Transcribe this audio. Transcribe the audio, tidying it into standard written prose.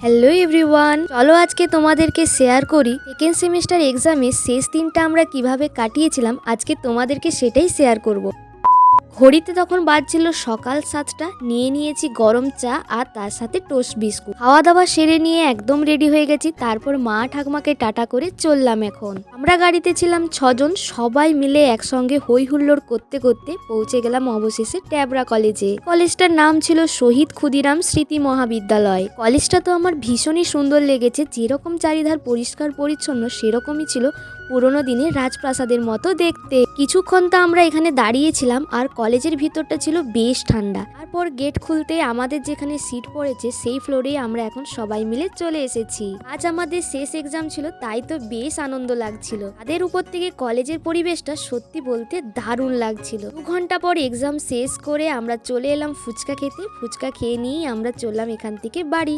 Hello everyone, চলো আজকে তোমাদেরকে শেয়ার করি সেকেন্ড সেমিস্টার এক্সামের শেষ দিনটা আমরা কিভাবে কাটিয়েছিলাম। আজকে তোমাদেরকে সেটাই শেয়ার করব। ঘড়িতে তখন বাজছিল সকাল 7টা। নিয়ে নিয়েছি গরম চা আর তার সাথে টোস্ট বিস্কুট। খাওয়া দাওয়া সেরে নিয়ে একদম রেডি হয়ে গেছি। তারপর মা ঠাকুমাকে টাটা করে চললাম। এখন আমরা গাড়িতে ছিলাম 6জন, সবাই মিলে একসঙ্গে হই হুল্লোড় করতে করতে পৌঁছে গেলাম অবশেষে ট্যাবরা কলেজে। কলেজটার নাম ছিল শহীদ ক্ষুদিরাম স্মৃতি মহাবিদ্যালয়। কলেজটা তো আমার ভীষণই সুন্দর লেগেছে। যেরকম চারিধার পরিষ্কার পরিচ্ছন্ন, সেরকমই ছিল পুরোনো দিনের রাজপ্রাসাদের মতো দেখতে। কিছুক্ষণ তো আমরা এখানে দাঁড়িয়েছিলাম আর কলেজের ভিতরটা ছিল বেশ ঠান্ডা। তারপর গেট খুলতে আমাদের যেখানে সিট পড়েছে সেই ফ্লোরেই আমরা এখন সবাই মিলে চলে এসেছি। আজ আমাদের শেষ এক্সাম ছিল, তাই তো বেশ আনন্দ লাগছিল। তাদের উপর থেকে কলেজের পরিবেশটা সত্যি বলতে দারুণ লাগছিল। 2 ঘন্টা পর এক্সাম শেষ করে আমরা চলে এলাম ফুচকা খেতে। ফুচকা খেয়ে নিয়েই আমরা চললাম এখান থেকে বাড়ি।